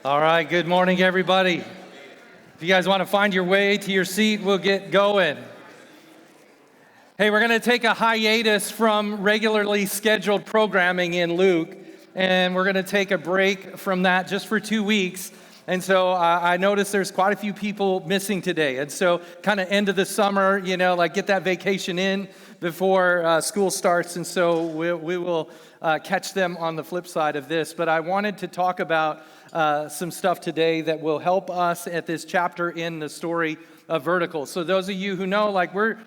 All right, good morning, everybody. If you guys want to find your way to your seat, we'll get going. Hey, we're going to take a hiatus from regularly scheduled programming in Luke, and we're going to take a break from that just for 2 weeks. And so I noticed there's quite a few people missing today. And so kind of end of the summer, like get that vacation in before school starts. And so we will catch them on the flip side of this. But I wanted to talk about some stuff today that will help us at this chapter in the story of Vertical. So those of you who know, we're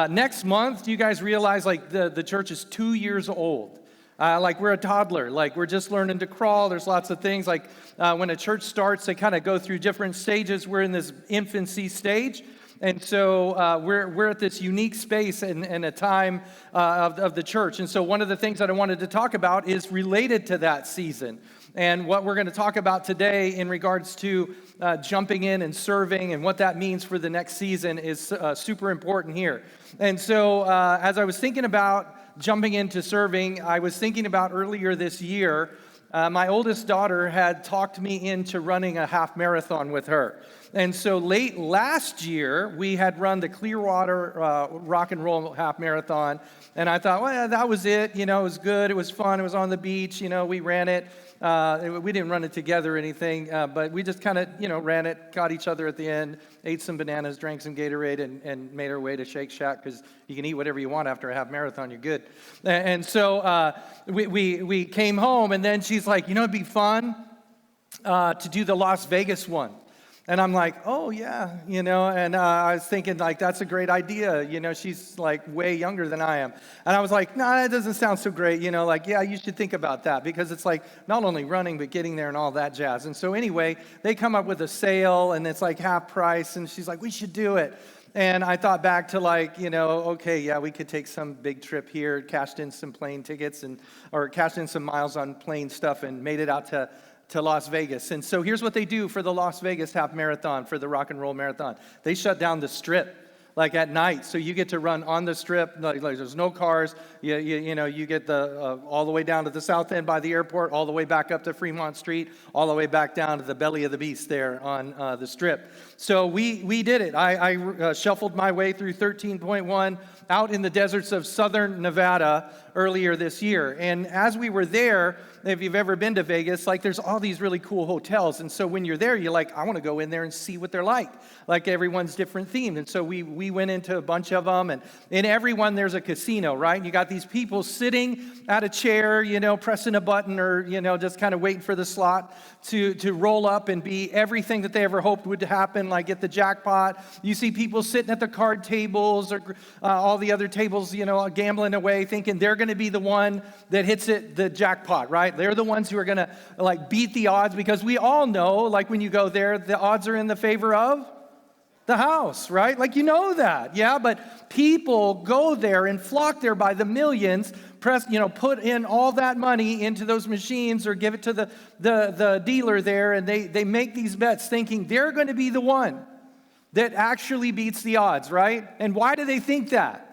next month, do you guys realize the church is 2 years old? We're a toddler, we're just learning to crawl. There's lots of things when a church starts, they kind of go through different stages. We're in this infancy stage. And so we're at this unique space and a time of the church. And so one of the things that I wanted to talk about is related to that season. And what we're going to talk about today in regards to jumping in and serving and what that means for the next season is super important here. And so as I was thinking about jumping into serving, I was thinking about earlier this year, my oldest daughter had talked me into running a half marathon with her. And so late last year, we had run the Clearwater Rock and Roll Half Marathon. And I thought, well, that was it. It was good. It was fun. It was on the beach. We ran it. We didn't run it together or anything, but we just kind of, ran it, caught each other at the end, ate some bananas, drank some Gatorade, and made our way to Shake Shack because you can eat whatever you want after a half marathon. You're good. And so we came home, and then she's like, it'd be fun to do the Las Vegas one. And I'm like, oh, yeah, and I was thinking, that's a great idea. She's, way younger than I am. And I was like, no, that doesn't sound so great. Yeah, you should think about that because it's, not only running, but getting there and all that jazz. And so anyway, they come up with a sale, and it's, half price. And she's like, we should do it. And I thought back to okay, yeah, we could take some big trip here, cashed in some plane tickets or cashed in some miles on plane stuff and made it out to Las Vegas. And so here's what they do for the Las Vegas half marathon, for the rock and roll marathon. They shut down the strip at night. So you get to run on the strip. There's no cars. You get the all the way down to the south end by the airport, all the way back up to Fremont Street, all the way back down to the belly of the beast there on the strip. So we did it. I shuffled my way through 13.1 out in the deserts of southern Nevada earlier this year. And as we were there, if you've ever been to Vegas, there's all these really cool hotels. And so when you're there, you're I want to go in there and see what they're like. Everyone's different themed. And so we went into a bunch of them. And in every one, there's a casino, right? And you got these people sitting at a chair, pressing a button or, just kind of waiting for the slot to roll up and be everything that they ever hoped would happen, get the jackpot. You see people sitting at the card tables or all the other tables, gambling away, thinking they're going to be the one that hits the jackpot, right? They're the ones who are going to beat the odds because we all know, when you go there, the odds are in the favor of the house, right? That, yeah? But people go there and flock there by the millions, put in all that money into those machines or give it to the dealer there, and they make these bets thinking they're going to be the one that actually beats the odds, right? And why do they think that?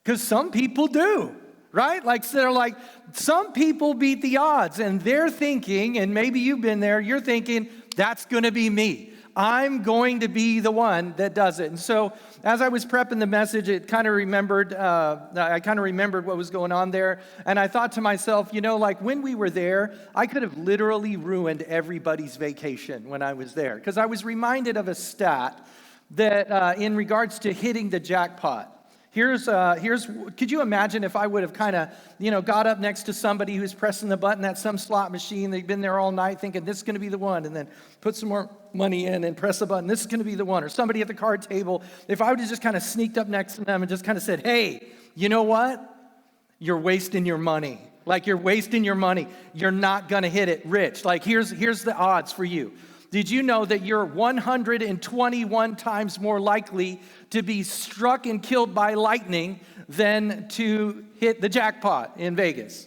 Because some people do, right? They're some people beat the odds, and they're thinking, and maybe you've been there, you're thinking, that's going to be me. I'm going to be the one that does it. And so as I was prepping the message, I kind of remembered what was going on there. And I thought to myself, when we were there, I could have literally ruined everybody's vacation when I was there. Because I was reminded of a stat that in regards to hitting the jackpot. Could you imagine if I would have kind of, got up next to somebody who's pressing the button at some slot machine, they've been there all night thinking this is going to be the one, and then put some more money in and press the button, this is going to be the one, or somebody at the card table, if I would have just kind of sneaked up next to them and just kind of said, hey, you know what? You're wasting your money. You're wasting your money. You're not going to hit it rich. Here's the odds for you. Did you know that you're 121 times more likely to be struck and killed by lightning than to hit the jackpot in Vegas?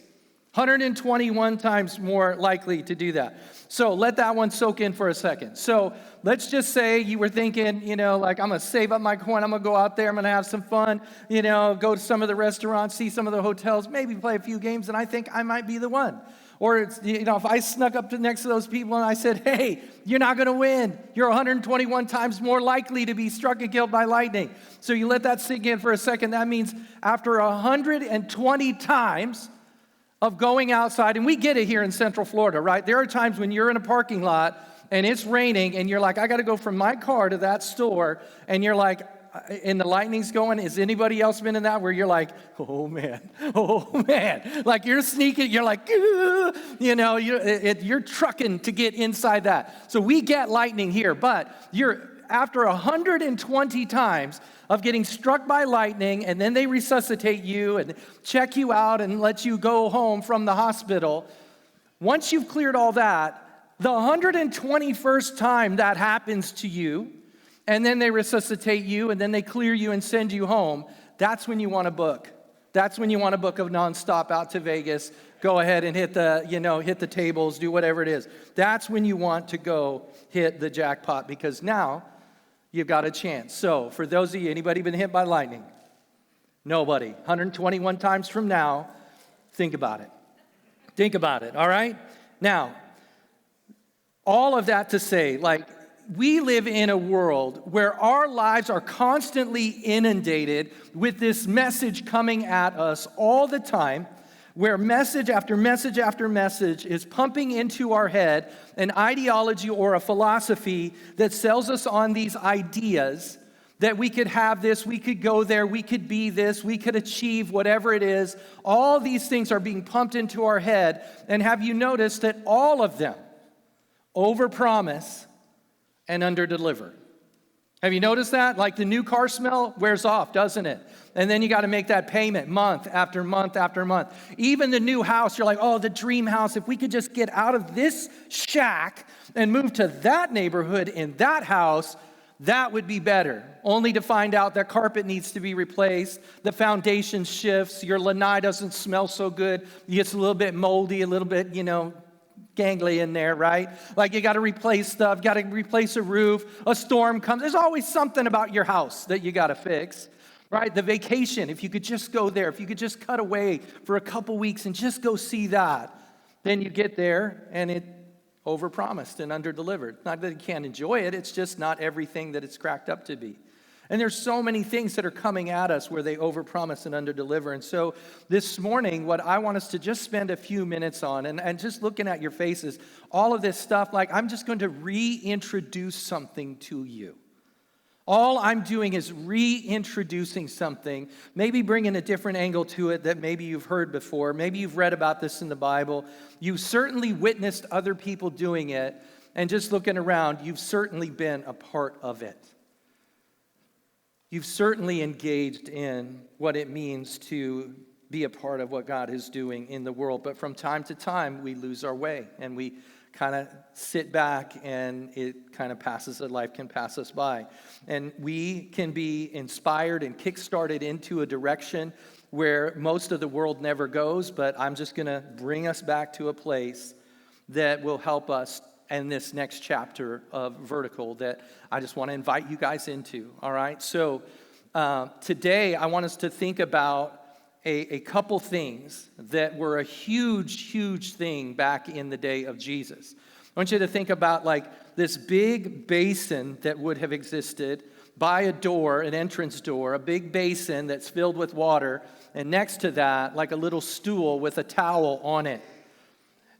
121 times more likely to do that. So let that one soak in for a second. So let's just say you were thinking, I'm going to save up my coin. I'm going to go out there. I'm going to have some fun, go to some of the restaurants, see some of the hotels, maybe play a few games, and I think I might be the one. Or it's, if I snuck up to next to those people and I said, hey, you're not going to win. You're 121 times more likely to be struck and killed by lightning. So you let that sink in for a second. That means after 120 times of going outside, and we get it here in Central Florida, right? There are times when you're in a parking lot and it's raining and you're like, I got to go from my car to that store, and you're like, and the lightning's going. Has anybody else been in that where you're like, oh man, like you're sneaking, you're like, you're trucking to get inside that. So we get lightning here, but you're after 120 times of getting struck by lightning, and then they resuscitate you and check you out and let you go home from the hospital. Once you've cleared all that, the 121st time that happens to you, and then they resuscitate you, and then they clear you and send you home, that's when you want to book. That's when you want to book a nonstop out to Vegas. Go ahead and hit the tables, do whatever it is. That's when you want to go hit the jackpot, because now you've got a chance. So for those of you, anybody been hit by lightning? Nobody. 121 times from now, think about it. Think about it, all right? Now, all of that to say, we live in a world where our lives are constantly inundated with this message coming at us all the time, where message after message after message is pumping into our head an ideology or a philosophy that sells us on these ideas that we could have this, we could go there, we could be this, we could achieve whatever it is. All these things are being pumped into our head, and have you noticed that all of them overpromise and underdeliver? Have you noticed that? Like the new car smell wears off, doesn't it? And then you got to make that payment month after month after month. Even the new house, you're like, oh, the dream house. If we could just get out of this shack and move to that neighborhood in that house, that would be better. Only to find out that carpet needs to be replaced, the foundation shifts, your lanai doesn't smell so good, it gets a little bit moldy, a little bit, gangly in there, right? Like you got to replace stuff, got to replace a roof, a storm comes. There's always something about your house that you got to fix, right? The vacation, if you could just go there, if you could just cut away for a couple weeks and just go see that, then you get there and it overpromised and underdelivered. Not that you can't enjoy it, it's just not everything that it's cracked up to be. And there's so many things that are coming at us where they overpromise and underdeliver. And so this morning, what I want us to just spend a few minutes on, and just looking at your faces, all of this stuff, I'm just going to reintroduce something to you. All I'm doing is reintroducing something, maybe bringing a different angle to it that maybe you've heard before. Maybe you've read about this in the Bible. You've certainly witnessed other people doing it. And just looking around, you've certainly been a part of it. You've certainly engaged in what it means to be a part of what God is doing in the world. But from time to time, we lose our way and we kind of sit back and it kind of life can pass us by. And we can be inspired and kickstarted into a direction where most of the world never goes, but I'm just going to bring us back to a place that will help us in this next chapter of Vertical that I just want to invite you guys into, all right? So today I want us to think about a couple things that were a huge thing back in the day of Jesus. I want you to think about this big basin that would have existed by a door, an entrance door, a big basin that's filled with water, and next to that, a little stool with a towel on it.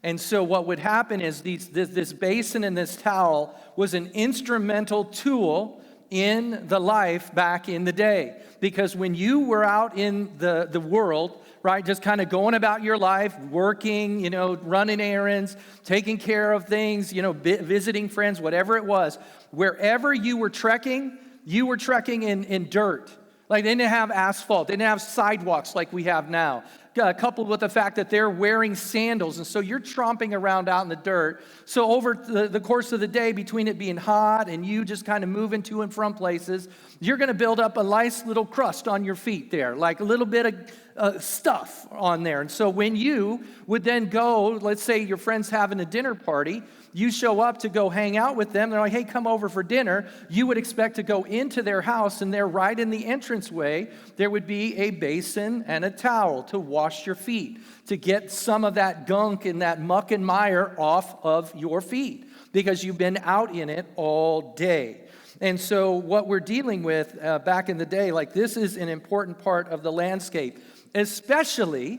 And so what would happen is this basin and this towel was an instrumental tool in the life back in the day. Because when you were out in the world, right, just kind of going about your life, working, running errands, taking care of things, visiting friends, whatever it was, wherever you were trekking in dirt. They didn't have asphalt. They didn't have sidewalks like we have now. Coupled with the fact that they're wearing sandals. And so you're tromping around out in the dirt. So over the course of the day, between it being hot and you just kind of moving to and from places, you're going to build up a nice little crust on your feet there. A little bit stuff on there. And so when you would then go, let's say your friend's having a dinner party, you show up to go hang out with them. They're like, hey, come over for dinner. You would expect to go into their house, and there, right in the entranceway, there would be a basin and a towel to wash your feet, to get some of that gunk and that muck and mire off of your feet, because you've been out in it all day. And so what we're dealing with back in the day, like, this is an important part of the landscape, especially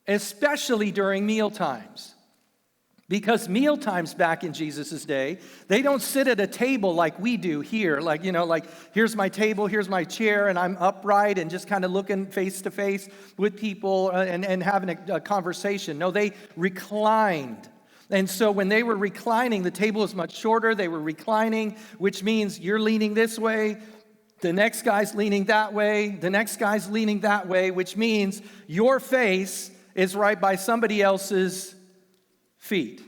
during meal times. Because meal times back in Jesus' day, they don't sit at a table like we do here. Like, like, here's my table, here's my chair, and I'm upright and just kind of looking face to face with people and having a conversation. No, they reclined. And so when they were reclining, the table was much shorter. They were reclining, which means you're leaning this way, the next guy's leaning that way, the next guy's leaning that way, which means your face is right by somebody else's feet.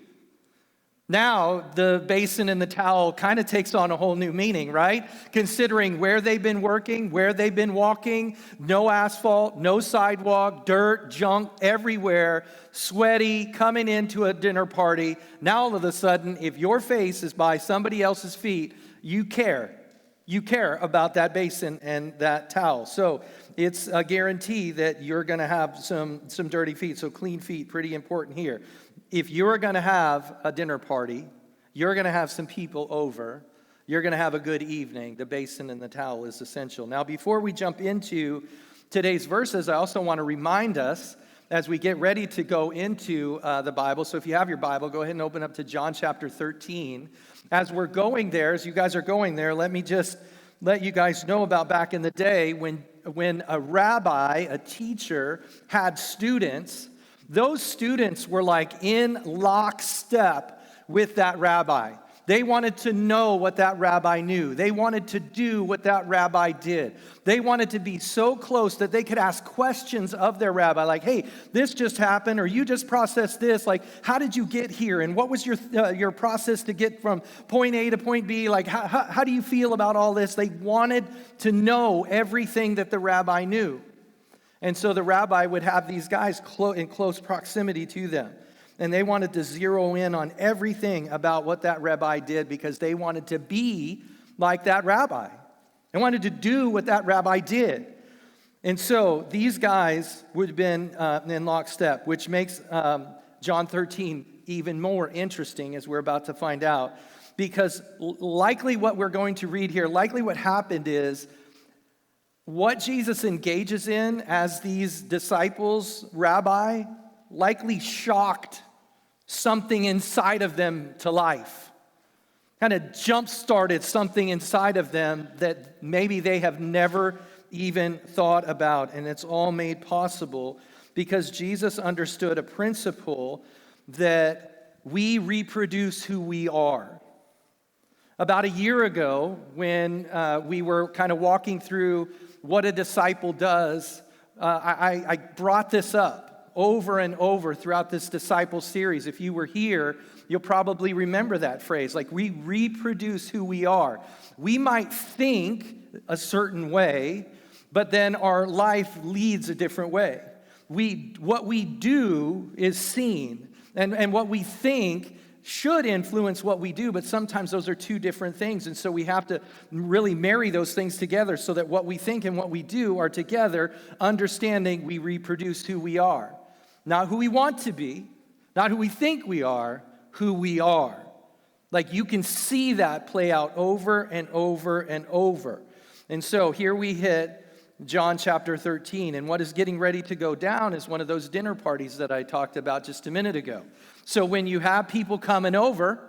Now, the basin and the towel kind of takes on a whole new meaning, right? Considering where they've been working, where they've been walking, no asphalt, no sidewalk, dirt, junk everywhere, sweaty, coming into a dinner party. Now, all of a sudden, if your face is by somebody else's feet, you care. You care about that basin and that towel. So it's a guarantee that you're going to have some dirty feet. So clean feet, pretty important here. If you're going to have a dinner party, you're going to have some people over, you're going to have a good evening, the basin and the towel is essential. Now, before we jump into today's verses, I also want to remind us as we get ready to go into the Bible. So if you have your Bible, go ahead and open up to John chapter 13. As we're going there, as you guys are going there, let me just let you guys know about back in the day when a rabbi, a teacher, had students. Those students were like in lockstep with that rabbi. They wanted to know what that rabbi knew. They wanted to do what that rabbi did. They wanted to be so close that they could ask questions of their rabbi, like, hey, this just happened, or you just processed this. Like, how did you get here? And what was your process to get from point A to point B? Like, how do you feel about all this? They wanted to know everything that the rabbi knew. And so the rabbi would have these guys in close proximity to them. And they wanted to zero in on everything about what that rabbi did, because they wanted to be like that rabbi. They wanted to do what that rabbi did. And so these guys would have been in lockstep, which makes John 13 even more interesting, as we're about to find out. Because likely what we're going to read here, likely what happened is, what Jesus engages in as these disciples, rabbi, likely shocked something inside of them to life. Kind of jump-started something inside of them that maybe they have never even thought about. And it's all made possible because Jesus understood a principle that we reproduce who we are. About a year ago, when we were kind of walking through what a disciple does, I brought this up over and over throughout this disciple series. If you were here, you'll probably remember that phrase. Like, we reproduce who we are. We might think a certain way, but then our life leads a different way. What we do is seen, and what we think should influence what we do, but sometimes those are two different things. And so we have to really marry those things together so that what we think and what we do are together, understanding we reproduce who we are. Not who we want to be, not who we think we are, who we are. Like, you can see that play out over and over and over. And so here we hit John chapter 13, and what is getting ready to go down is one of those dinner parties that I talked about just a minute ago. So when you have people coming over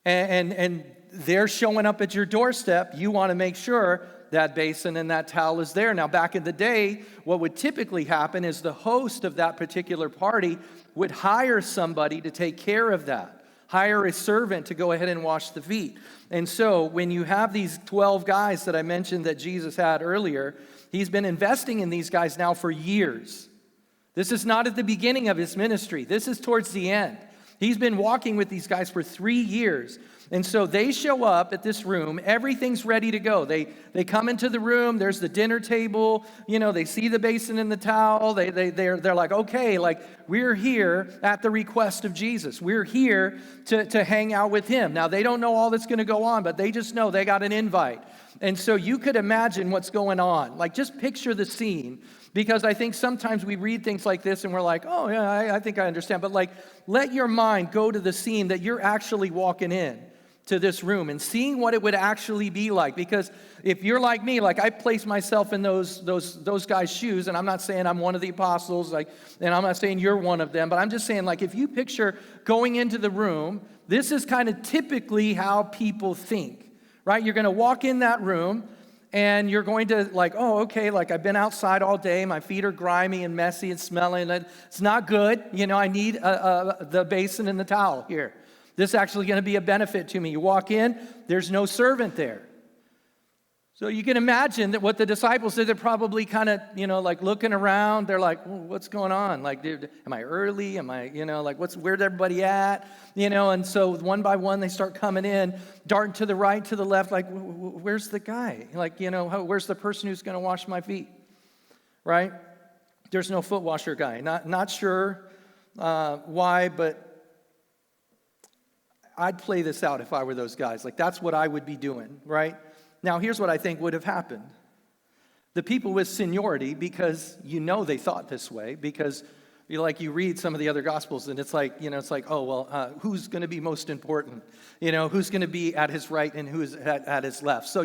and they're showing up at your doorstep, you want to make sure that basin and that towel is there. Now, back in the day, what would typically happen is the host of that particular party would hire somebody to take care of that, hire a servant to go ahead and wash the feet. And so when you have these 12 guys that I mentioned that Jesus had earlier, he's been investing in these guys now for years. This is not at the beginning of his ministry. This is towards the end. He's been walking with these guys for 3 years. And so they show up at this room. Everything's ready to go. They come into the room. There's the dinner table. They see the basin and the towel. They're like, okay, like we're here at the request of Jesus. We're here to hang out with him. Now, they don't know all that's going to go on, but they just know they got an invite. And so you could imagine what's going on. Like, just picture the scene. Because I think sometimes we read things like this and we're like, oh, yeah, I think I understand. But like, let your mind go to the scene that you're actually walking in to this room and seeing what it would actually be like. Because if you're like me, like I place myself in those guys' shoes, and I'm not saying I'm one of the apostles, and I'm not saying you're one of them, but I'm just saying, like, if you picture going into the room, this is kind of typically how people think, right? You're going to walk in that room, and you're going to like, oh, okay, like I've been outside all day. My feet are grimy and messy and smelling. It's not good. I need the basin and the towel here. This is actually going to be a benefit to me. You walk in, there's no servant there. So you can imagine that what the disciples did, they're probably kind of, like looking around. They're like, what's going on? Like, dude, am I early? Am I, like, where's everybody at? And so one by one, they start coming in, darting to the right, to the left, like, where's the guy? Like, where's the person who's going to wash my feet? Right? There's no foot washer guy. Not sure why, but I'd play this out if I were those guys. Like, that's what I would be doing, right? Now, here's what I think would have happened. The people with seniority, because they thought this way, because you read some of the other Gospels, and it's like, oh, well, who's going to be most important? Who's going to be at his right and who's at his left? So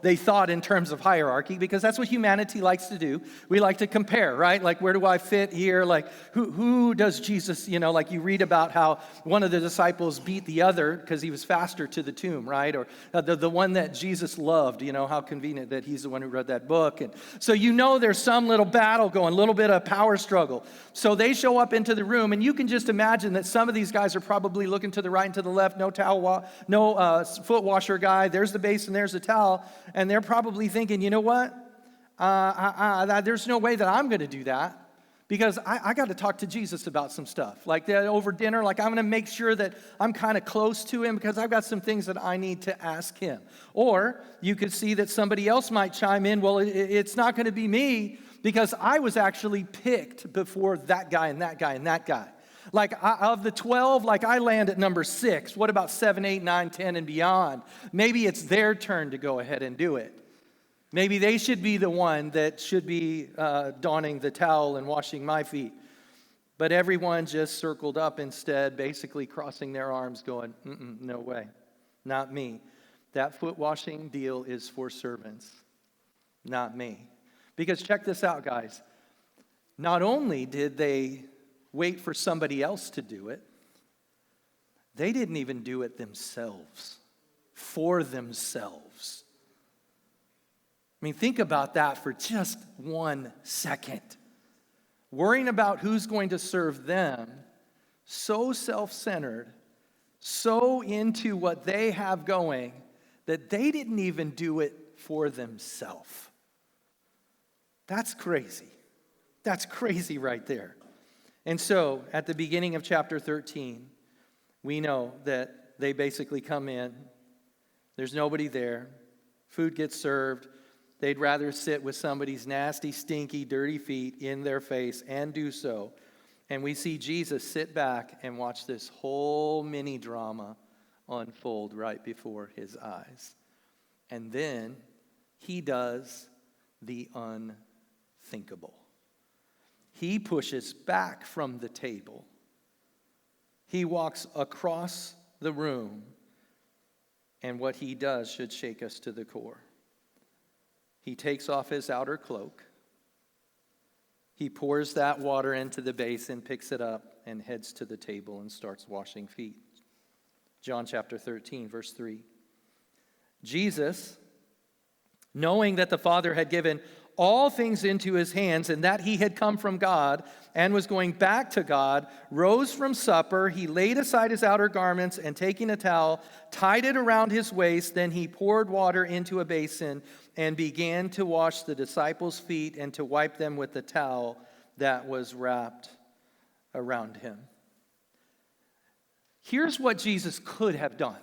they thought in terms of hierarchy, because that's what humanity likes to do. We like to compare, right? Like, where do I fit here? Like, who does Jesus, like you read about how one of the disciples beat the other because he was faster to the tomb, right? Or the one that Jesus loved, how convenient that he's the one who wrote that book. And so there's some little battle going, a little bit of power struggle. So they show up into the room, and you can just imagine that some of these guys are probably looking to the right and to the left, no foot washer guy, there's the basin, there's the towel, and they're probably thinking, you know what, there's no way that I'm going to do that, because I got to talk to Jesus about some stuff, like over dinner, like I'm going to make sure that I'm kind of close to him, because I've got some things that I need to ask him. Or you could see that somebody else might chime in, well, it's not going to be me, because I was actually picked before that guy and that guy and that guy. Like, of the 12, like, I land at number 6. What about 7, 8, 9, 10, and beyond? Maybe it's their turn to go ahead and do it. Maybe they should be the one that should be donning the towel and washing my feet. But everyone just circled up instead, basically crossing their arms, going, no way, not me. That foot washing deal is for servants, not me. Because check this out, guys. Not only did they wait for somebody else to do it, they didn't even do it themselves, for themselves. I mean, think about that for just 1 second. Worrying about who's going to serve them, so self-centered, so into what they have going, that they didn't even do it for themselves. That's crazy. That's crazy right there. And so, at the beginning of chapter 13, we know that they basically come in. There's nobody there. Food gets served. They'd rather sit with somebody's nasty, stinky, dirty feet in their face and do so. And we see Jesus sit back and watch this whole mini drama unfold right before his eyes. And then he does the unthinkable. He pushes back from the table. He walks across the room, and what he does should shake us to the core. He takes off his outer cloak. He pours that water into the basin, picks it up, and heads to the table and starts washing feet. John chapter 13, verse 3. Jesus, knowing that the Father had given all things into his hands, and that he had come from God and was going back to God, rose from supper. He laid aside his outer garments, and taking a towel, tied it around his waist. Then he poured water into a basin and began to wash the disciples' feet and to wipe them with the towel that was wrapped around him. Here's what Jesus could have done.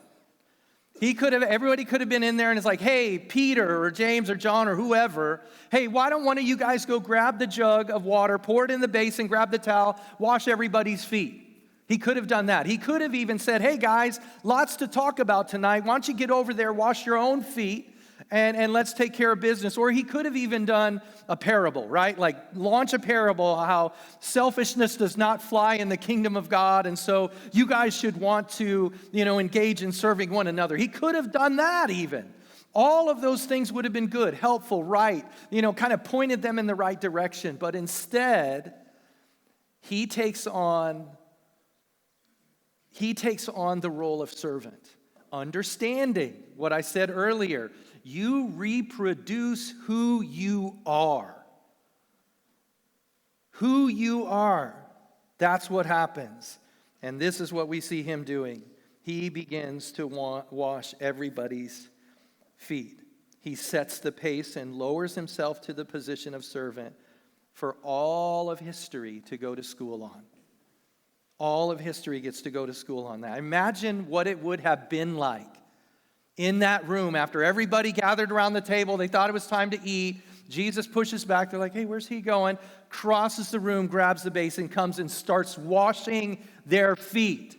Everybody could have been in there and it's like, hey, Peter or James or John or whoever, hey, why don't one of you guys go grab the jug of water, pour it in the basin, grab the towel, wash everybody's feet. He could have done that. He could have even said, hey guys, lots to talk about tonight. Why don't you get over there, wash your own feet, and let's take care of business. Or he could have even done a parable, right? Like launch a parable, how selfishness does not fly in the kingdom of God, and so you guys should want to, engage in serving one another. He could have done that even. All of those things would have been good, helpful, right, kind of pointed them in the right direction. But instead, he takes on the role of servant, understanding what I said earlier. You reproduce who you are. Who you are. That's what happens. And this is what we see him doing. He begins to wash everybody's feet. He sets the pace and lowers himself to the position of servant for all of history to go to school on. All of history gets to go to school on that. Imagine what it would have been like in that room after everybody gathered around the table. They thought it was time to eat. Jesus pushes back. They're like, hey, where's he going? Crosses the room, grabs the basin, comes and starts washing their feet.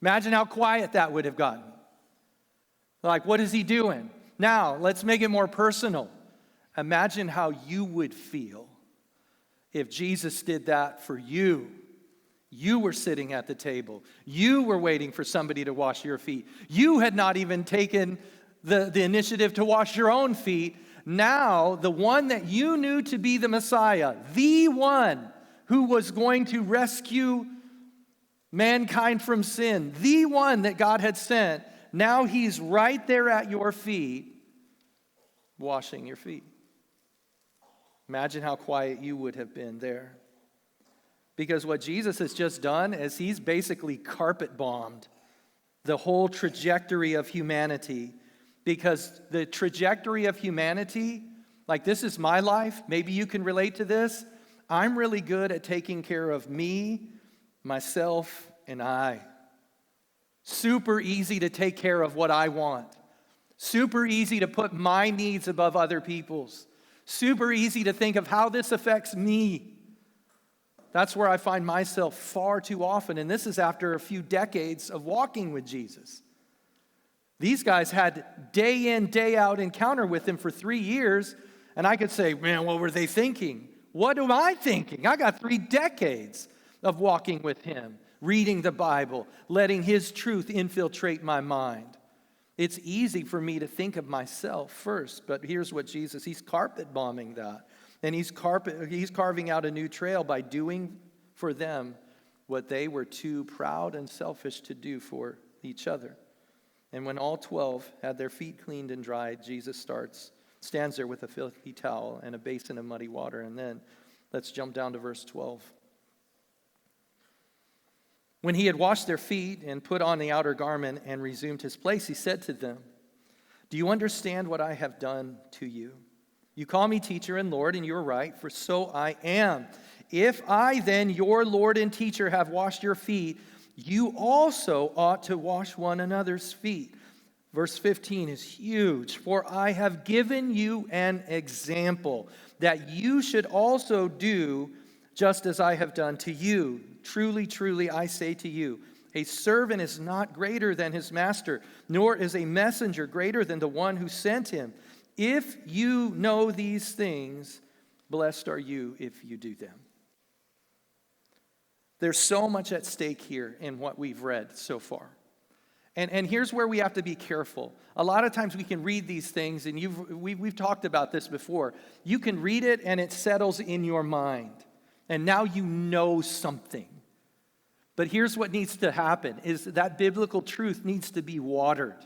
Imagine how quiet that would have gotten. Like, what is he doing? Now, let's make it more personal. Imagine how you would feel if Jesus did that for you. You were sitting at the table. You were waiting for somebody to wash your feet. You had not even taken the initiative to wash your own feet. Now, the one that you knew to be the Messiah, the one who was going to rescue mankind from sin, the one that God had sent, now he's right there at your feet, washing your feet. Imagine how quiet you would have been there. Because what Jesus has just done is he's basically carpet bombed the whole trajectory of humanity. Because the trajectory of humanity, like this is my life, maybe you can relate to this. I'm really good at taking care of me, myself, and I. Super easy to take care of what I want. Super easy to put my needs above other people's. Super easy to think of how this affects me. That's where I find myself far too often, and this is after a few decades of walking with Jesus. These guys had day in, day out encounter with him for 3 years, and I could say, man, what were they thinking? What am I thinking? I got 3 decades of walking with him, reading the Bible, letting his truth infiltrate my mind. It's easy for me to think of myself first, but here's what he's carpet bombing that. And he's carving out a new trail by doing for them what they were too proud and selfish to do for each other. And when all 12 had their feet cleaned and dried, Jesus stands there with a filthy towel and a basin of muddy water. And then let's jump down to verse 12. When he had washed their feet and put on the outer garment and resumed his place, he said to them, "Do you understand what I have done to you? You call me teacher and Lord, and you're right, for so I am. If I then, your Lord and teacher, have washed your feet, you also ought to wash one another's feet." Verse 15 is huge. "For I have given you an example, that you should also do just as I have done to you. Truly, truly, I say to you, a servant is not greater than his master, nor is a messenger greater than the one who sent him. If you know these things, blessed are you if you do them." There's so much at stake here in what we've read so far. And here's where we have to be careful. A lot of times we can read these things, and we've talked about this before. You can read it and it settles in your mind. And now you know something. But here's what needs to happen, is that biblical truth needs to be watered.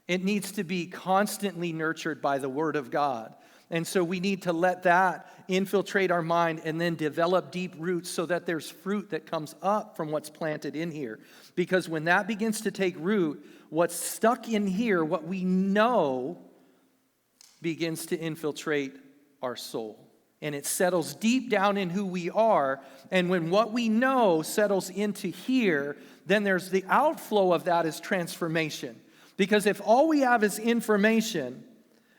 It needs to be constantly nurtured by the Word of God. And so we need to let that infiltrate our mind and then develop deep roots so that there's fruit that comes up from what's planted in here. Because when that begins to take root, what's stuck in here, what we know, begins to infiltrate our soul. And it settles deep down in who we are. And when what we know settles into here, then there's the outflow of that is transformation. Because if all we have is information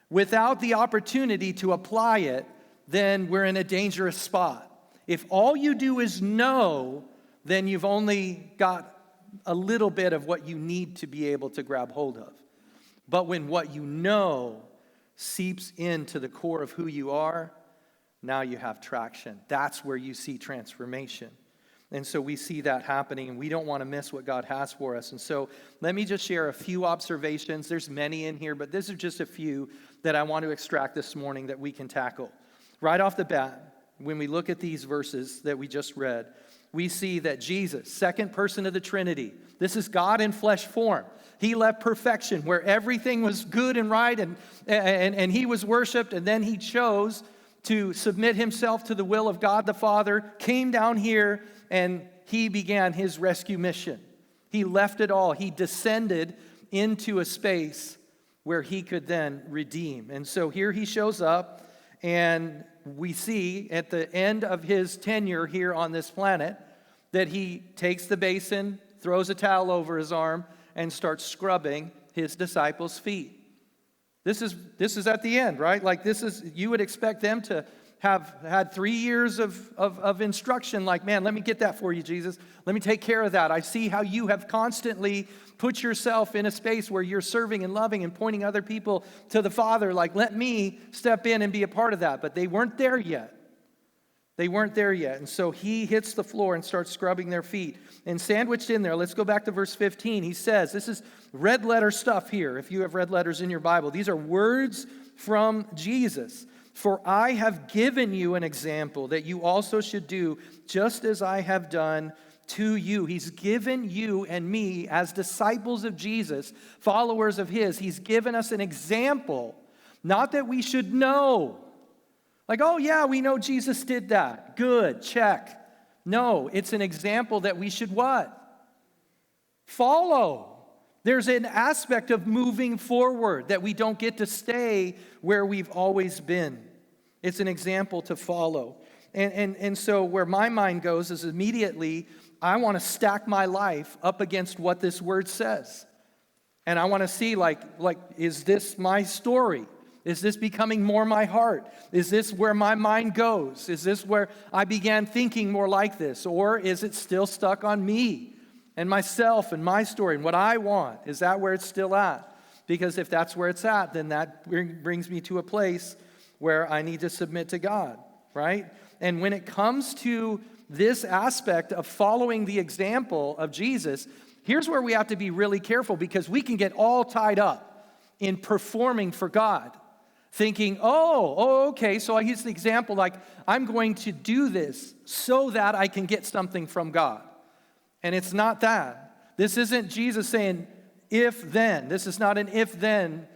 without the opportunity to apply it, then we're in a dangerous spot. If all you do is know, then you've only got a little bit of what you need to be able to grab hold of. But when what you know seeps into the core of who you are, now you have traction. That's where you see transformation. And so we see that happening, and we don't want to miss what God has for us. And so let me just share a few observations. There's many in here, but this is just a few that I want to extract this morning that we can tackle. Right off the bat, when we look at these verses that we just read, we see that Jesus, second person of the Trinity, this is God in flesh form. He left perfection where everything was good and right, and he was worshiped, and then he chose to submit himself to the will of God the Father, came down here, and he began his rescue mission. He left it all. He descended into a space where he could then redeem. And so here he shows up, and we see at the end of his tenure here on this planet that he takes the basin, throws a towel over his arm, and starts scrubbing his disciples' feet. This is at the end, right? Like you would expect them to have had 3 years of instruction, like, man, let me get that for you, Jesus. Let me take care of that. I see how you have constantly put yourself in a space where you're serving and loving and pointing other people to the Father. Like, let me step in and be a part of that. But they weren't there yet. They weren't there yet. And so he hits the floor and starts scrubbing their feet. And sandwiched in there, let's go back to verse 15. He says, this is red letter stuff here, if you have red letters in your Bible. These are words from Jesus. For I have given you an example that you also should do just as I have done to you. He's given you and me as disciples of Jesus, followers of his. He's given us an example, not that we should know. Like, oh yeah, we know Jesus did that. Good, check. No, it's an example that we should what? Follow. There's an aspect of moving forward that we don't get to stay where we've always been. It's an example to follow. And so where my mind goes is immediately, I want to stack my life up against what this word says. And I want to see, like, is this my story? Is this becoming more my heart? Is this where my mind goes? Is this where I began thinking more like this? Or is it still stuck on me and myself and my story and what I want? Is that where it's still at? Because if that's where it's at, then that brings me to a place where I need to submit to God, right? And when it comes to this aspect of following the example of Jesus, here's where we have to be really careful, because we can get all tied up in performing for God. Thinking, okay, so I use the example like, I'm going to do this so that I can get something from God. And it's not that. This isn't Jesus saying, if then. This is not an if then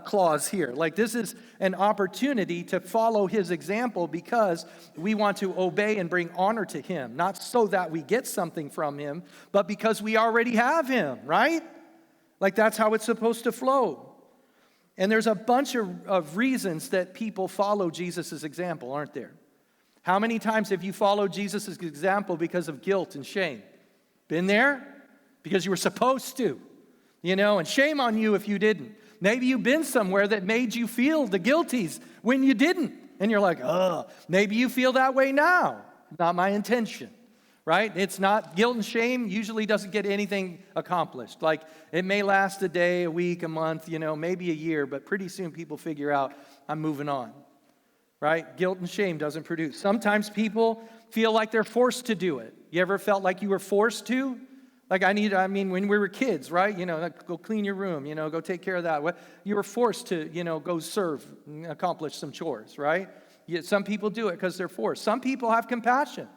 clause here. Like, this is an opportunity to follow his example because we want to obey and bring honor to him. Not so that we get something from him, but because we already have him, right? Like, that's how it's supposed to flow. And there's a bunch of reasons that people follow Jesus' example, aren't there? How many times have you followed Jesus' example because of guilt and shame? Been there? Because you were supposed to, and shame on you if you didn't. Maybe you've been somewhere that made you feel the guilties when you didn't. And you're like, maybe you feel that way now. Not my intention. Right? It's not, guilt and shame usually doesn't get anything accomplished. Like, it may last a day, a week, a month, maybe a year, but pretty soon people figure out, I'm moving on. Right? Guilt and shame doesn't produce. Sometimes people feel like they're forced to do it. You ever felt like you were forced to? Like, when we were kids, right? Like, go clean your room, go take care of that. You were forced to, go serve and accomplish some chores, right? Some people do it because they're forced. Some people have compassion.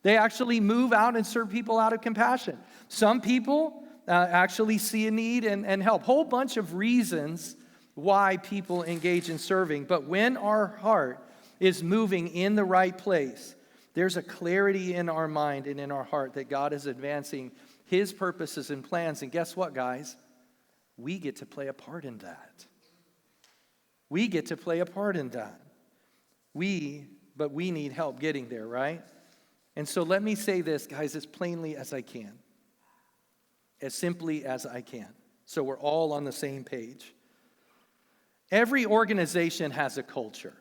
They actually move out and serve people out of compassion. Some people actually see a need and help. Whole bunch of reasons why people engage in serving. But when our heart is moving in the right place, there's a clarity in our mind and in our heart that God is advancing his purposes and plans. And guess what, guys? We get to play a part in that. We get to play a part in that. But we need help getting there, right? And so let me say this, guys, as plainly as I can. As simply as I can. so we're all on the same page. Every organization has a culture.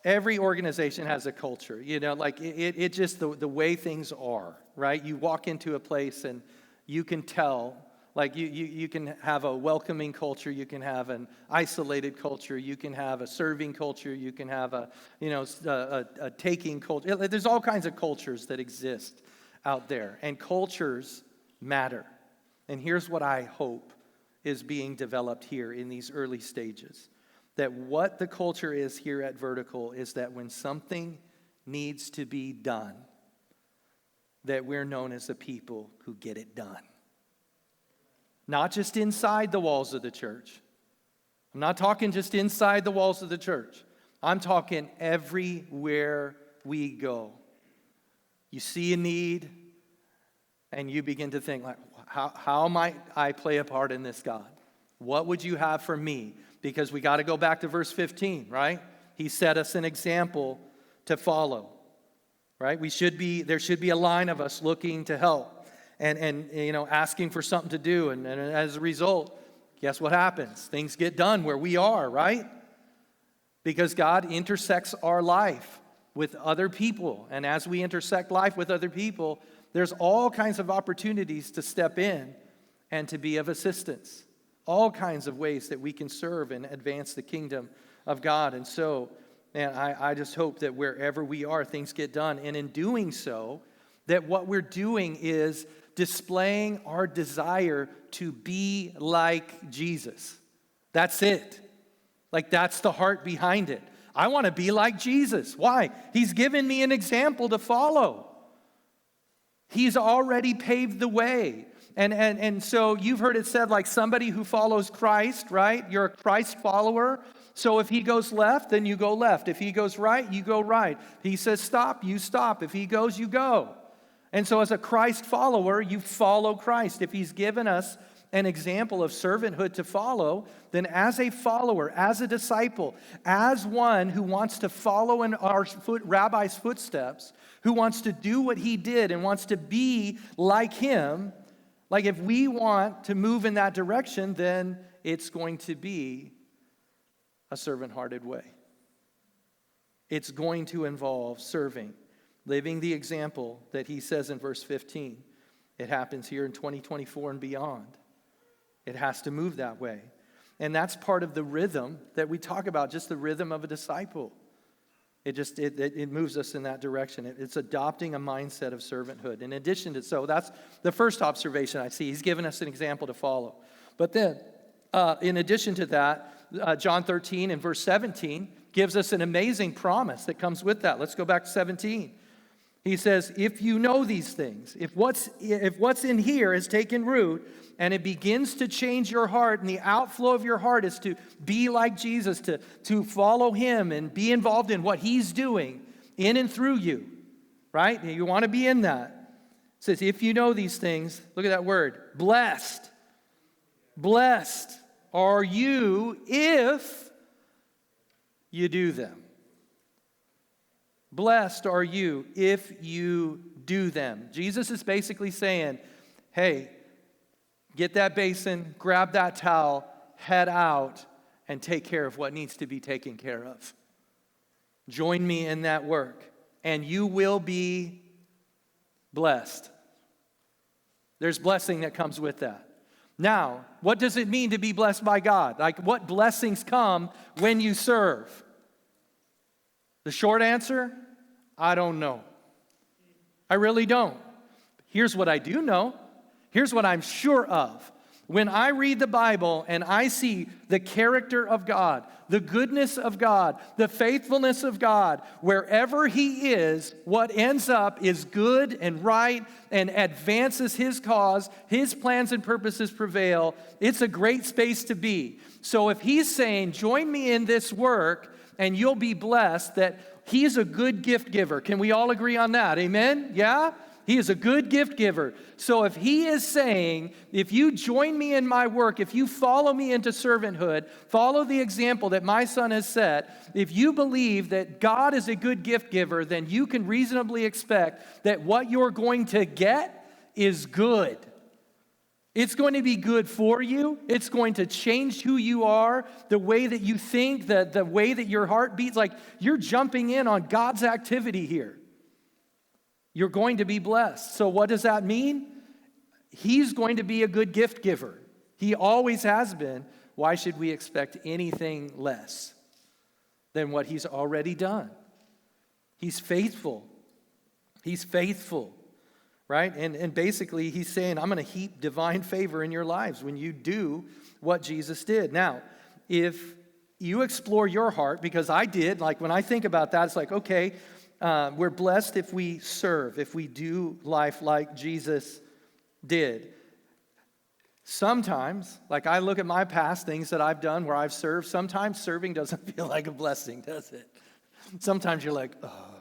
Every organization has a culture. You know, like it just the way things are, right? You walk into a place and you can tell, like you can have a welcoming culture, you can have an isolated culture, you can have a serving culture, you can have a taking culture. There's all kinds of cultures that exist out there, and cultures matter. And here's what I hope is being developed here in these early stages. That what the culture is here at Vertical is that when something needs to be done, that we're known as the people who get it done. Not just inside the walls of the church. I'm not talking just inside the walls of the church. I'm talking everywhere we go. You see a need, and you begin to think, like, how might I play a part in this, God? What would you have for me? Because we got to go back to verse 15, right? He set us an example to follow, right? There should be a line of us looking to help and asking for something to do. And as a result, guess what happens? Things get done where we are, right? Because God intersects our life with other people. And as we intersect life with other people, there's all kinds of opportunities to step in and to be of assistance. All kinds of ways that we can serve and advance the kingdom of God. And so, man, I just hope that wherever we are, things get done. And in doing so, that what we're doing is displaying our desire to be like Jesus. That's it. Like, that's the heart behind it. I want to be like Jesus. Why? He's given me an example to follow. He's already paved the way. And so you've heard it said, like, somebody who follows Christ, right? You're a Christ follower. So if he goes left, then you go left. If he goes right, you go right. He says stop, you stop. If he goes, you go. And so as a Christ follower, you follow Christ. If he's given us an example of servanthood to follow, then as a follower, as a disciple, as one who wants to follow in our rabbi's footsteps, who wants to do what he did and wants to be like him, like, if we want to move in that direction, then it's going to be a servant-hearted way. It's going to involve serving, living the example that he says in verse 15. It happens here in 2024 and beyond. It has to move that way. And that's part of the rhythm that we talk about, just the rhythm of a disciple. It moves us in that direction. It's adopting a mindset of servanthood. In addition to, so that's the first observation I see. He's given us an example to follow. But then, in addition to that, John 13 and verse 17 gives us an amazing promise that comes with that. Let's go back to 17. He says, if you know these things, if what's in here has taken root, and it begins to change your heart, and the outflow of your heart is to be like Jesus, to follow him and be involved in what he's doing in and through you, right? You want to be in that. It says, if you know these things, look at that word, blessed. Blessed are you if you do them. Blessed are you if you do them. Jesus is basically saying, hey, get that basin, grab that towel, head out, and take care of what needs to be taken care of. Join me in that work, and you will be blessed. There's blessing that comes with that. Now, what does it mean to be blessed by God? Like, what blessings come when you serve? The short answer, I don't know. I really don't. Here's what I do know. Here's what I'm sure of. When I read the Bible and I see the character of God, the goodness of God, the faithfulness of God, wherever he is, what ends up is good and right and advances his cause, his plans and purposes prevail. It's a great space to be. So if he's saying, join me in this work and you'll be blessed, that he's a good gift giver. Can we all agree on that? Amen? Yeah? He is a good gift giver. So if he is saying, if you join me in my work, if you follow me into servanthood, follow the example that my son has set, if you believe that God is a good gift giver, then you can reasonably expect that what you're going to get is good. It's going to be good for you. It's going to change who you are, the way that you think, the way that your heart beats. Like, you're jumping in on God's activity here. You're going to be blessed. So what does that mean? He's going to be a good gift giver. He always has been. Why should we expect anything less than what he's already done? He's faithful. He's faithful. Right? And basically, he's saying, I'm going to heap divine favor in your lives when you do what Jesus did. Now, if you explore your heart, because I did, like when I think about that, it's like, okay, we're blessed if we serve, if we do life like Jesus did. Sometimes, like I look at my past, things that I've done where I've served, sometimes serving doesn't feel like a blessing, does it? Sometimes you're like, oh.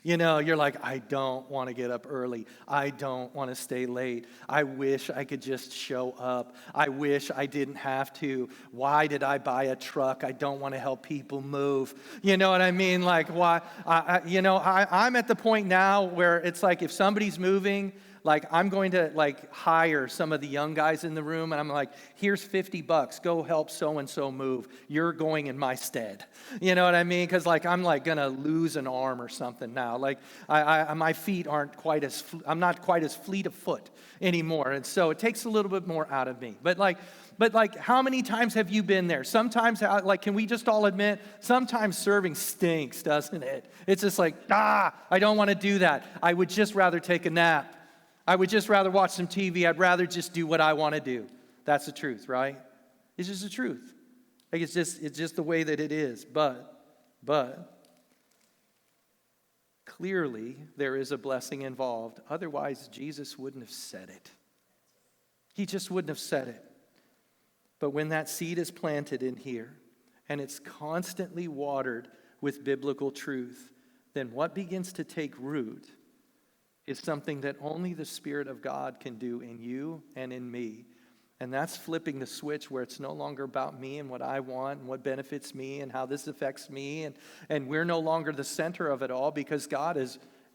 You know, you're like, I don't want to get up early. I don't want to stay late. I wish I could just show up. I wish I didn't have to. Why did I buy a truck? I don't want to help people move. You know what I mean? Like, why? I'm at the point now where it's like if somebody's moving, like I'm going to like hire some of the young guys in the room and I'm like, here's $50, go help so-and-so move. You're going in my stead. You know what I mean? Because like I'm like gonna lose an arm or something now. Like my feet aren't quite as, I'm not quite as fleet of foot anymore. And so it takes a little bit more out of me. But like how many times have you been there? Sometimes, like, can we just all admit, sometimes serving stinks, doesn't it? It's just like, I don't want to do that. I would just rather take a nap. I would just rather watch some TV. I'd rather just do what I want to do. That's the truth, right? It's just the truth. Like it's just the way that it is. But clearly there is a blessing involved. Otherwise, Jesus wouldn't have said it. He just wouldn't have said it. But when that seed is planted in here and it's constantly watered with biblical truth, then what begins to take root is something that only the Spirit of God can do in you and in me. And that's flipping the switch where it's no longer about me and what I want and what benefits me and how this affects me. And we're no longer the center of it all because God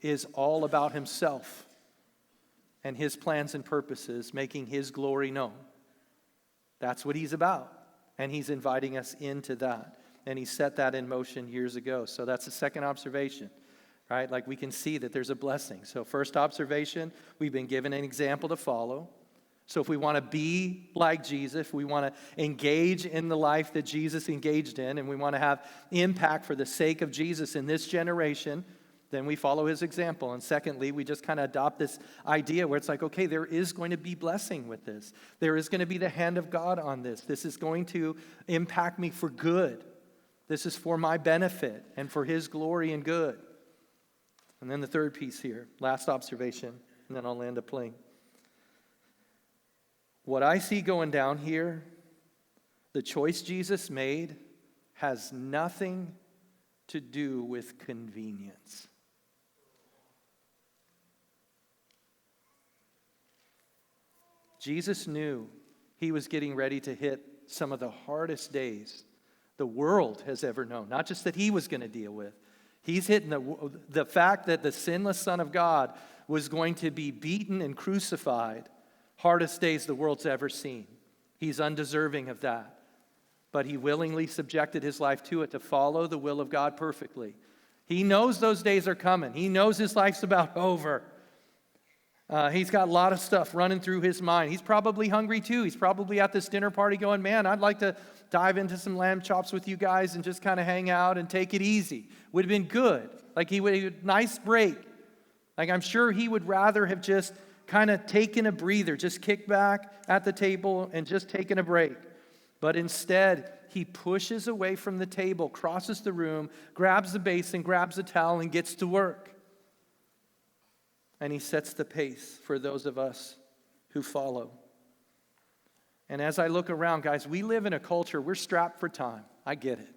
is all about himself and his plans and purposes, making his glory known. That's what he's about. And he's inviting us into that. And he set that in motion years ago. So that's the second observation. Right? Like we can see that there's a blessing. So first observation, we've been given an example to follow. So if we want to be like Jesus, if we want to engage in the life that Jesus engaged in, and we want to have impact for the sake of Jesus in this generation, then we follow his example. And secondly, we just kind of adopt this idea where it's like, okay, there is going to be blessing with this. There is going to be the hand of God on this. This is going to impact me for good. This is for my benefit and for his glory and good. And then the third piece here, last observation, and then I'll land a plane. What I see going down here, the choice Jesus made has nothing to do with convenience. Jesus knew he was getting ready to hit some of the hardest days the world has ever known, not just that he was going to deal with. He's hitting the fact that the sinless Son of God was going to be beaten and crucified, hardest days the world's ever seen. He's undeserving of that. But he willingly subjected his life to it to follow the will of God perfectly. He knows those days are coming. He knows his life's about over. He's got a lot of stuff running through his mind. He's probably hungry too. He's probably at this dinner party going, man, I'd like to dive into some lamb chops with you guys and just kind of hang out and take it easy. Would have been good. Like he would, nice break. Like I'm sure he would rather have just kind of taken a breather, just kicked back at the table and just taken a break. But instead, he pushes away from the table, crosses the room, grabs the basin, grabs a towel, and gets to work. And he sets the pace for those of us who follow. And as I look around, guys, we live in a culture, we're strapped for time. I get it.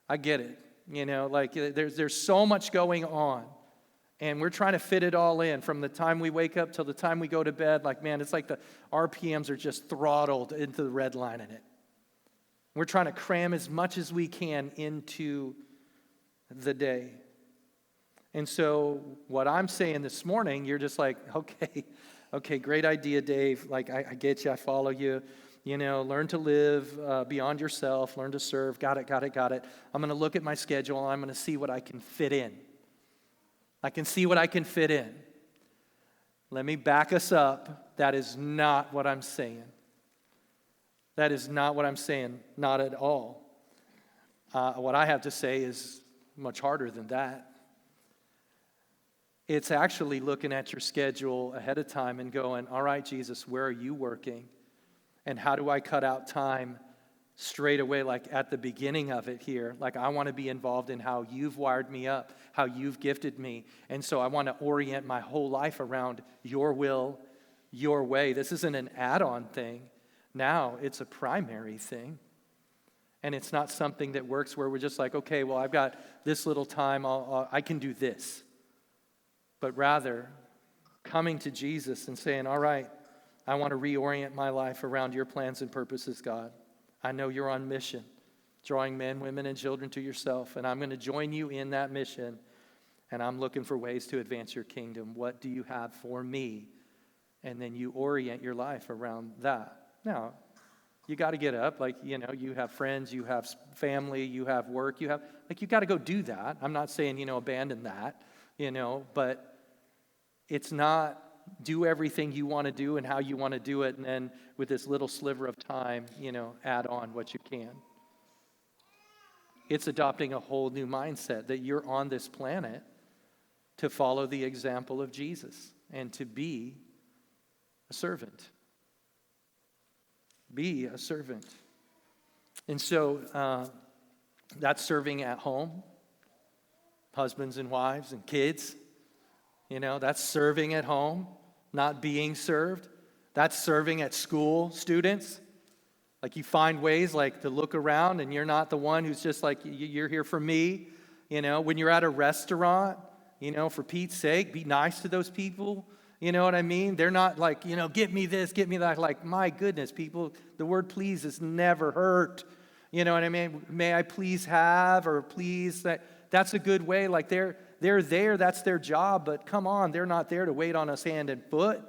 I get it. You know, like there's so much going on. And we're trying to fit it all in from the time we wake up till the time we go to bed. Like, man, it's like the RPMs are just throttled into the red line in it. We're trying to cram as much as we can into the day. And so what I'm saying this morning, you're just like, okay, Okay, great idea, Dave. Like, I get you, I follow you. You know, learn to live beyond yourself, learn to serve. Got it, got it, got it. I'm going to look at my schedule, and I'm going to see what I can fit in. I can see what I can fit in. Let me back us up. That is not what I'm saying. That is not what I'm saying, not at all. What I have to say is much harder than that. It's actually looking at your schedule ahead of time and going, all right, Jesus, where are you working? And how do I cut out time straight away, like at the beginning of it here? Like, I want to be involved in how you've wired me up, how you've gifted me. And so I want to orient my whole life around your will, your way. This isn't an add-on thing. Now it's a primary thing. And it's not something that works where we're just like, okay, well, I've got this little time, I can do this. But rather, coming to Jesus and saying, all right, I want to reorient my life around your plans and purposes, God. I know you're on mission, drawing men, women, and children to yourself, and I'm going to join you in that mission, and I'm looking for ways to advance your kingdom. What do you have for me? And then you orient your life around that. Now, you got to get up, like, you know, you have friends, you have family, you have work, you got to go do that. I'm not saying, abandon that, but it's not do everything you want to do and how you want to do it, and then with this little sliver of time, add on what you can. It's adopting a whole new mindset that you're on this planet to follow the example of Jesus and to be a servant. Be a servant. And so that's serving at home, husbands and wives and kids. That's serving at home, not being served. That's serving at school, students. Like, you find ways like to look around and you're not the one who's just like, you're here for me. When you're at a restaurant, for Pete's sake, be nice to those people. You know what I mean? They're not like, get me this, get me that. Like, my goodness, people, the word please has never hurt. You know what I mean? May I please have, or please that. That's a good way. Like, they're there, that's their job, but come on, they're not there to wait on us hand and foot.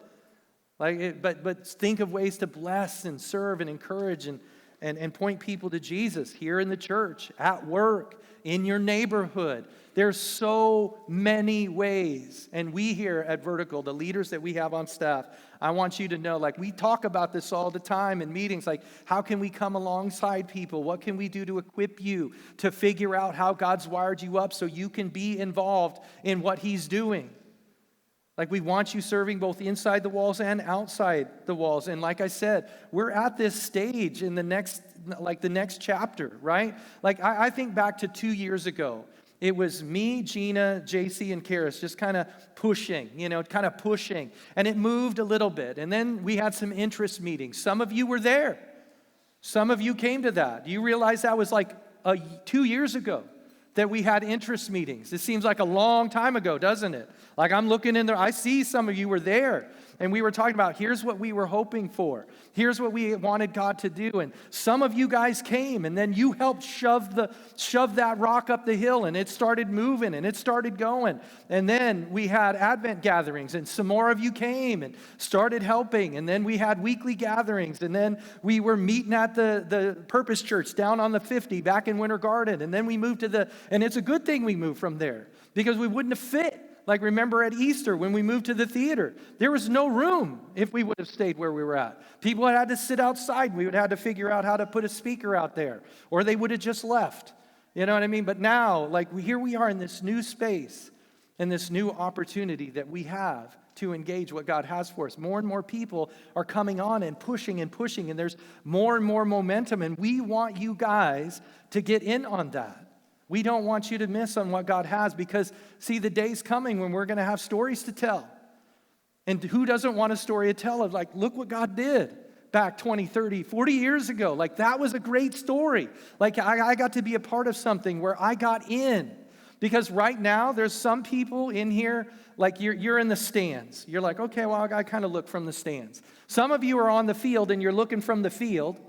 But think of ways to bless and serve and encourage and point people to Jesus here in the church, at work, in your neighborhood. There's so many ways. And we here at Vertical, the leaders that we have on staff, I want you to know, like, we talk about this all the time in meetings, like, how can we come alongside people? What can we do to equip you to figure out how God's wired you up so you can be involved in what He's doing? Like, we want you serving both inside the walls and outside the walls. And like I said, we're at this stage in the next chapter, right? Like, I think back to 2 years ago. It was me, Gina, JC, and Karis just kind of pushing. And it moved a little bit. And then we had some interest meetings. Some of you were there. Some of you came to that. Do you realize that was like 2 years ago that we had interest meetings? It seems like a long time ago, doesn't it? Like, I'm looking in there, I see some of you were there, and we were talking about, here's what we were hoping for. Here's what we wanted God to do. And some of you guys came, and then you helped shove that rock up the hill, and it started moving, and it started going. And then we had Advent gatherings, and some more of you came and started helping. And then we had weekly gatherings, and then we were meeting at the Purpose Church down on the 50 back in Winter Garden. And then we moved and it's a good thing we moved from there, because we wouldn't have fit. Like, remember at Easter when we moved to the theater, there was no room if we would have stayed where we were at. People had to sit outside. We would have to figure out how to put a speaker out there, or they would have just left. You know what I mean? But now, like, here we are in this new space and this new opportunity that we have to engage what God has for us. More and more people are coming on and pushing, and there's more and more momentum, and we want you guys to get in on that. We don't want you to miss on what God has, because, see, the day's coming when we're going to have stories to tell. And who doesn't want a story to tell of, like, look what God did back 20, 30, 40 years ago. Like, that was a great story. Like, I got to be a part of something where I got in. Because right now, there's some people in here, like, you're in the stands. You're like, okay, well, I kind of look from the stands. Some of you are on the field, and you're looking from the field.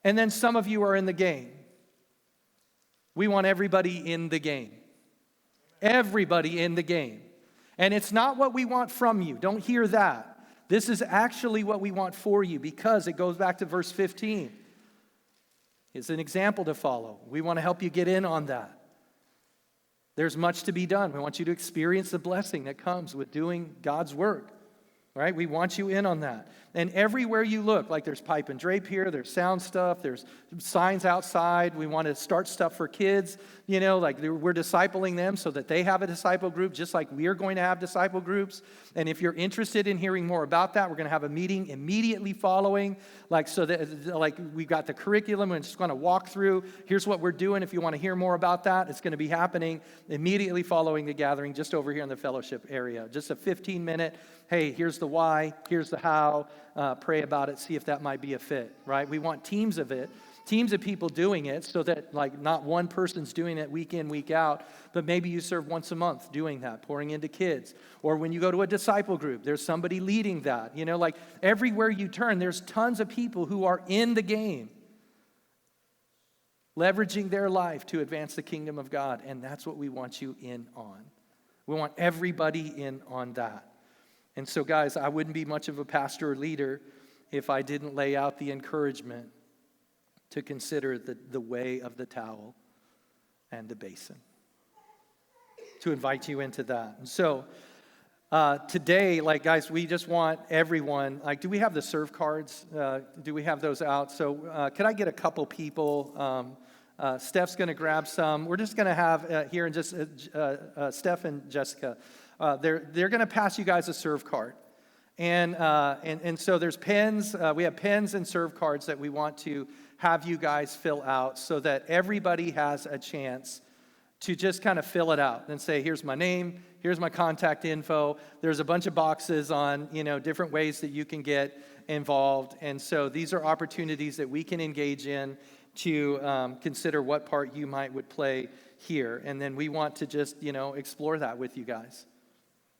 And then some of you are in the game. We want everybody in the game. Everybody in the game. And it's not what we want from you. Don't hear that. This is actually what we want for you, because it goes back to verse 15. It's an example to follow. We want to help you get in on that. There's much to be done. We want you to experience the blessing that comes with doing God's work. Right? We want you in on that. And everywhere you look, like there's pipe and drape here, there's sound stuff, there's signs outside. We want to start stuff for kids, like we're discipling them so that they have a disciple group, just like we are going to have disciple groups. And if you're interested in hearing more about that, we're going to have a meeting immediately following, so that we've got the curriculum and just going to walk through. Here's what we're doing. If you want to hear more about that, it's going to be happening immediately following the gathering, just over here in the fellowship area. Just a 15-minute, hey, here's the why, here's the how, pray about it, see if that might be a fit, right? We want teams of people doing it, so that not one person's doing it week in, week out, but maybe you serve once a month doing that, pouring into kids. Or when you go to a disciple group, there's somebody leading that. Everywhere you turn, there's tons of people who are in the game, leveraging their life to advance the kingdom of God, and that's what we want you in on. We want everybody in on that. And so, guys, I wouldn't be much of a pastor or leader if I didn't lay out the encouragement to consider the way of the towel and the basin, to invite you into that. And so today, guys, we just want everyone, do we have the serve cards? Do we have those out? So could I get a couple people? Steph's going to grab some. We're just going to have here in just Steph and Jessica. They're going to pass you guys a serve card. And so there's pens. We have pens and serve cards that we want to have you guys fill out, so that everybody has a chance to just kind of fill it out and say, here's my name, here's my contact info. There's a bunch of boxes on, different ways that you can get involved. And so these are opportunities that we can engage in to consider what part you would play here. And then we want to just, explore that with you guys.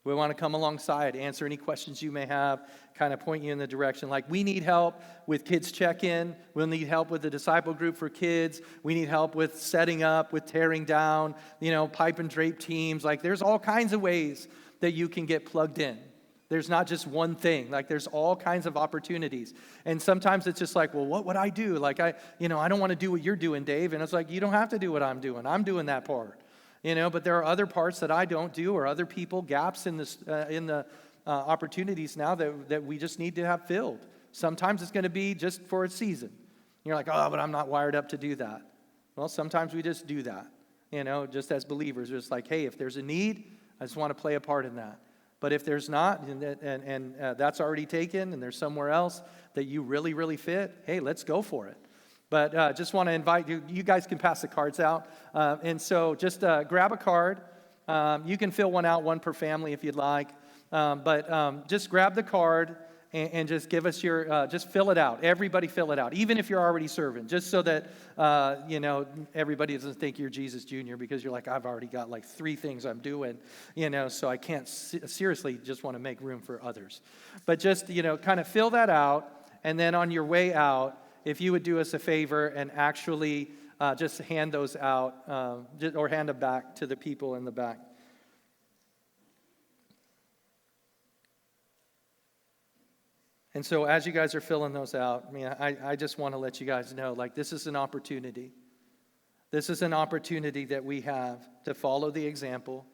We want to come alongside, answer any questions you may have, kind of point you in the direction. We need help with kids check-in. We'll need help with the disciple group for kids. We need help with setting up, with tearing down, pipe and drape teams. There's all kinds of ways that you can get plugged in. There's not just one thing. There's all kinds of opportunities. And sometimes it's just well, what would I do? I don't want to do what you're doing, Dave. And it's you don't have to do what I'm doing. I'm doing that part. But there are other parts that I don't do, or other people, gaps in the opportunities now that we just need to have filled. Sometimes it's going to be just for a season. You're oh, but I'm not wired up to do that. Well, sometimes we just do that, just as believers. It's hey, if there's a need, I just want to play a part in that. But if there's not, and that's already taken, and there's somewhere else that you really, really fit, hey, let's go for it. But just want to invite you. You guys can pass the cards out. And so just grab a card. You can fill one out, one per family if you'd like. But just grab the card and just give us just fill it out. Everybody fill it out, even if you're already serving, just so that, everybody doesn't think you're Jesus Jr. because you're I've already got 3 things I'm doing, so I can't seriously just want to make room for others. But just, kind of fill that out, and then on your way out, if you would do us a favor and actually just hand those out or hand them back to the people in the back. And so as you guys are filling those out, I just want to let you guys know, this is an opportunity. This is an opportunity that we have to follow the example,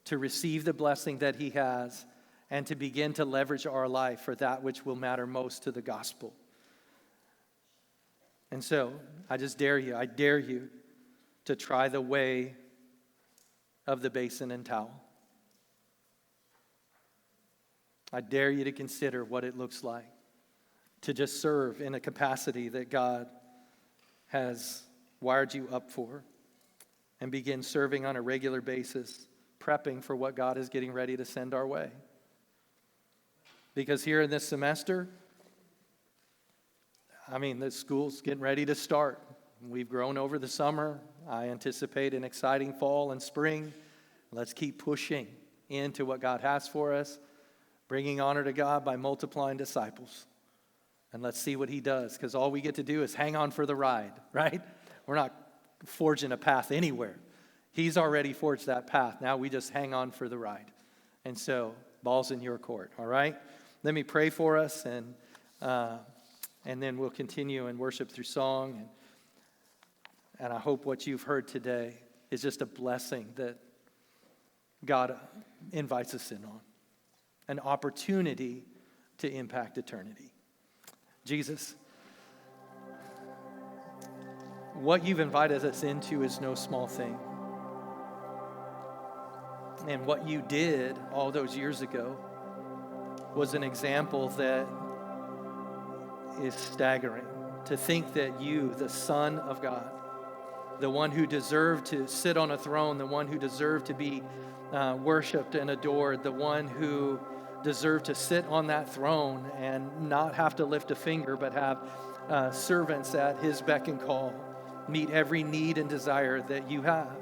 to receive the blessing that he has, and to begin to leverage our life for that which will matter most to the gospel. And so, I dare you to try the way of the basin and towel. I dare you to consider what it looks like to just serve in a capacity that God has wired you up for, and begin serving on a regular basis, prepping for what God is getting ready to send our way. Because here in this semester, the school's getting ready to start. We've grown over the summer. I anticipate an exciting fall and spring. Let's keep pushing into what God has for us, bringing honor to God by multiplying disciples. And let's see what he does, because all we get to do is hang on for the ride, right? We're not forging a path anywhere. He's already forged that path. Now we just hang on for the ride. And so, ball's in your court, all right? Let me pray for us, and then we'll continue and worship through song. And I hope what you've heard today is just a blessing that God invites us in on, an opportunity to impact eternity. Jesus, what you've invited us into is no small thing. And what you did all those years ago was an example that is staggering. To think that you, the Son of God, the one who deserved to sit on a throne, the one who deserved to be worshiped and adored, the one who deserved to sit on that throne and not have to lift a finger, but have servants at his beck and call, meet every need and desire that you have.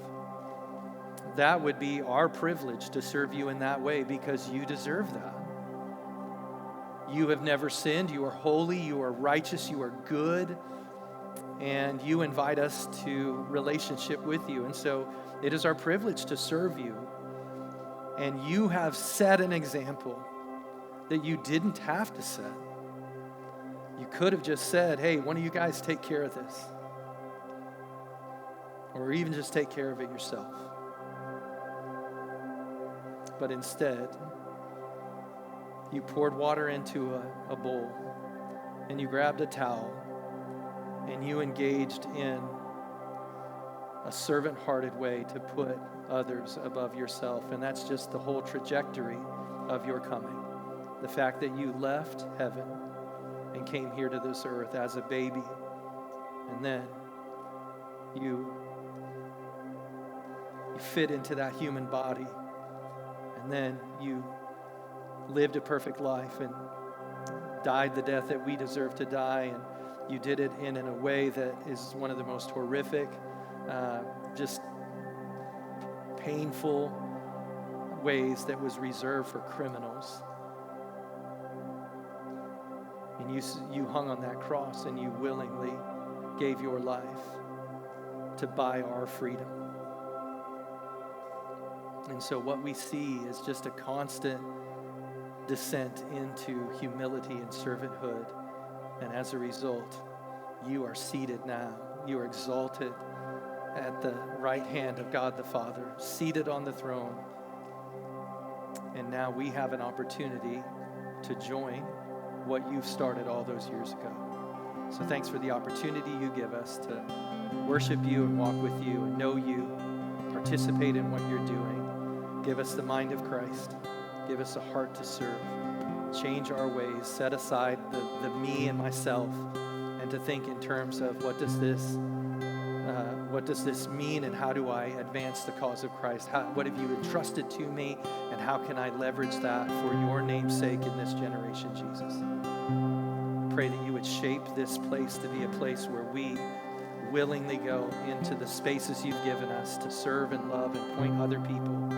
That would be our privilege to serve you in that way, because you deserve that. You have never sinned. You are holy. You are righteous. You are good. And you invite us to relationship with you. And so it is our privilege to serve you. And you have set an example that you didn't have to set. You could have just said, hey, one of you guys take care of this. Or even just take care of it yourself. But instead, you poured water into a bowl, and you grabbed a towel, and you engaged in a servant-hearted way to put others above yourself. And that's just the whole trajectory of your coming. The fact that you left heaven and came here to this earth as a baby, and then you fit into that human body, and then you lived a perfect life and died the death that we deserve to die, and you did it in a way that is one of the most horrific, just painful ways that was reserved for criminals. And you hung on that cross, and you willingly gave your life to buy our freedom. And so what we see is just a constant descent into humility and servanthood. And as a result, you are seated now. You are exalted at the right hand of God the Father, seated on the throne. And now we have an opportunity to join what you've started all those years ago. So thanks for the opportunity you give us to worship you and walk with you and know you, participate in what you're doing. Give us the mind of Christ. Give us a heart to serve. Change our ways. Set aside the me and myself, and to think in terms of what does this mean, and how do I advance the cause of Christ? What have you entrusted to me, and how can I leverage that for your name's sake in this generation, Jesus? Pray that you would shape this place to be a place where we willingly go into the spaces you've given us to serve and love and point other people